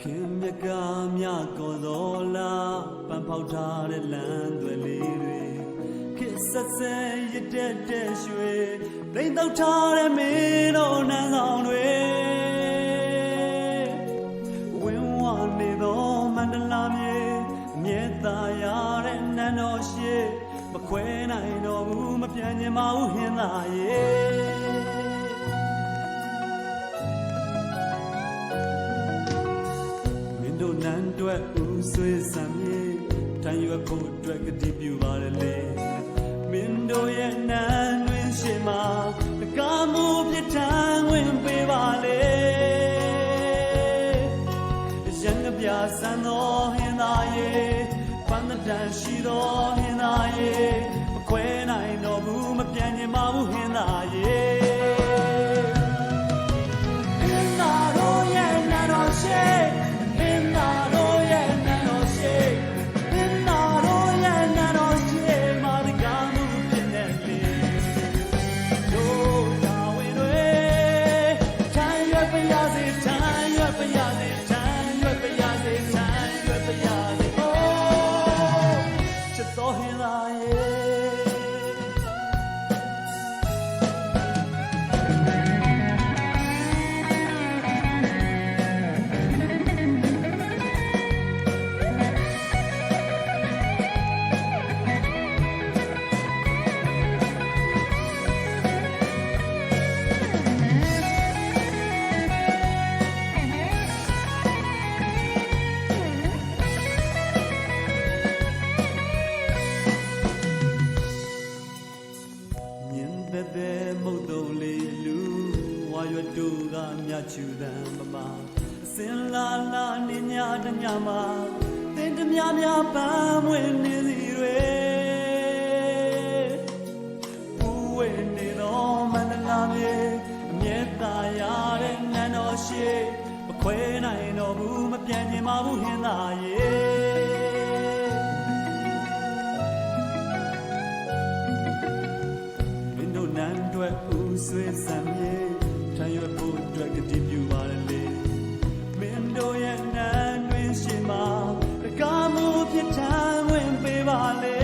ခင်မြကမြကောတော်လာပန်းဖောက်ထားတဲ့လမ်းတွေလေးတွေခေဆက်ဆဲရတဲ့ရွှေတိမ်တော့ထားတဲ့မင်းတို့နန်းဆောင်တွေဝင်းဝနေသောမန္တလာမြေမြေသားရတဲ့နန်းတော်ရှိမခွဲနိုင်တော့ဘူးမပြန်ချင်ပါဘူးဟင်းသားရဲ့နန်းတွဲဦးဆွေးစံမြေတန်ရွက်ဖို့အတွက်ကတိပြုပါတယ်လေမင်းတို့ရဲ့နန်းတွင်ရှိမှာတကားမှုပြထန်ဝင်ပေးပါလေရန်ကပြဆန်းတော်ဟင်းသားရဲ့ပန်းတန်ရှိတော်ဟင်းသားရဲ့မခွဲနိုင်တော့ဘူးမပြန်ချင်ပါဘူးဟင်းသားရဲ့ဟင်းသားတို့ရဲ့နန်းတော်ရှိချူတံမမစင်လာလာနေညတညမှာတင်တများများပန်းဝင်နေစီတွေပူဝဲနေတော့မန္တလာမြေအမြဲတမ်းရတဲ့နန်းတော်ရှိမခွဲနိုင်တော့ဘူးမပြန်ချင်ပါဘူးဟင်းသားရဲ့မင်းတို့နန်းတွဲဦးဆွေးစံမြေထမ်းရွက်ဖို့အတွက်ကတိပြုပါတယ်လေမင်းတို့ရဲ့နန်းတွင်ရှိမှာတကားမှုဖြစ်ထမ်းဝင်ပေးပါလေ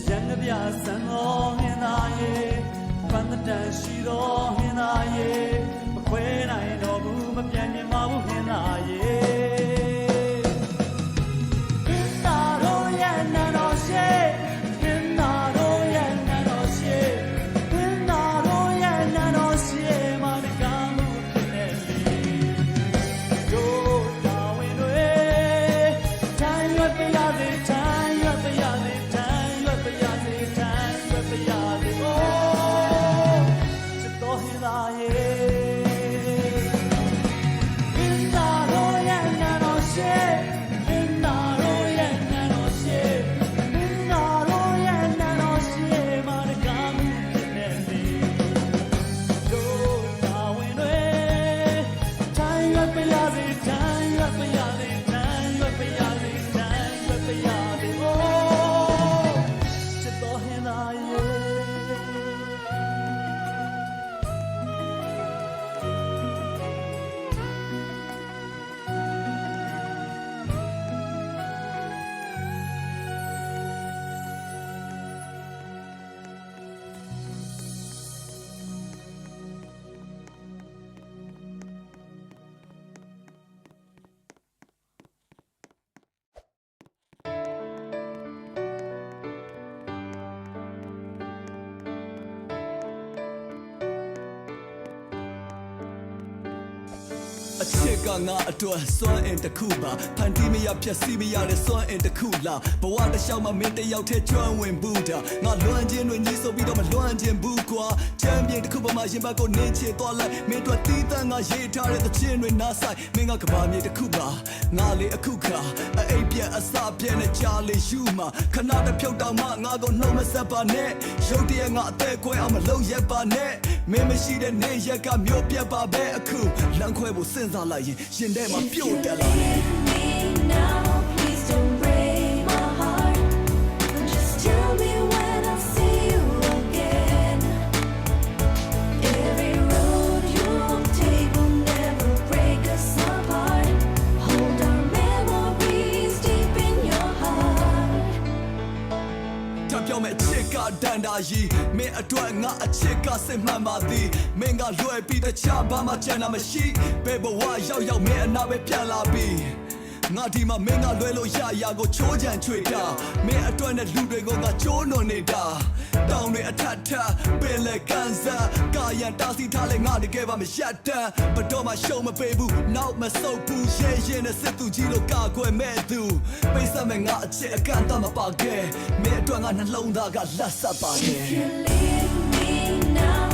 ရန်ကပြဆန်းတော်ဟင်းသားရဲ့ပန်းတန်ရှိတော်ဟင်းသားရဲ့မခွဲနိုင်တော့ဘူးမပြန်ချင်ပါဘူးဟင်းသားရဲ့အချစ်ကငါအတွက်စွမ်းအင်တစ်ခုပါဖန်တီးမရဖြက်စီးမရတဲ့စွမ်းအင်တစ်ခုလားဘဝတစ်လျှောက်မှာမင်းတစ်ယောက်တည်းကျွမ်းဝင်ဘူးတာငါလွမ်းခြင်းတွေညီးဆိုပြီးတော့မလွမ်းခြင်းဘူးကွာချမ်းပြေတစ်ခုပေါ်မှာရင်ဘတ်ကိုနင်းချေသွားလိုက်မင်းတို့တီးတန်းငါရေးထားတဲ့သချင်းတွေနားဆိုင်မင်းကကဘာမြေတစ်ခုပါငါလေအခုခါအိပ်ပြက်အစပြက်နဲ့ကြားလေယူမှာခဏတစ်ဖြုတ်တောင်မှငါကိုနှုတ်မဆက်ပါနဲ့ရုပ်တရက်ငါအသက်ခွဲအောင်မလုပ်ရက်ပါနဲ့မင်းမရှိတဲ့နေရက်ကမျိုးပြတ်ပါပဲအခုလမ်းခွဲဖို့စဉ်းစားလိုက်ရင်ရှင်ထဲမှာပြုတ်တက်လာတယ် Now please don't break my heart just tell me when I see you again every road you take will never break ဒန်တာကြီးမင်းအတွက်ငါအချစ်ကစစ်မှန်ပါသည်မင်းကလွယ်ပြီးတခြားဘာမှချမ်းသာမရှိဘယ်ဘဝရောက်မင်းအနာပဲပြန်လာပြီငါဒီမှာမင်းကလွဲလို့ရကိုချိုးချံချွေတာမင်းအတွက်နဲ့လူတွေကိုငါချိုးနွန်နေတာတောင်းတွေအထက်ထပ်ပင်လေကန်စားကာယံတာစီထားလဲငါတကယ်ပါမရှက်တမ်းဘတော်မှရှုံမပေးဘူးနောက်မဆုတ်ဘူးရဲရဲနဲ့စစ်သူကြီးလို့ကာကွယ်မဲ့သူပိတ်ဆက်မဲ့ငါအချစ်အကန့်အသတ်မပါခဲ့မင်းအတွက်ငါနှလုံးသားကလက်ဆက်ပါခဲ့ You leave me now.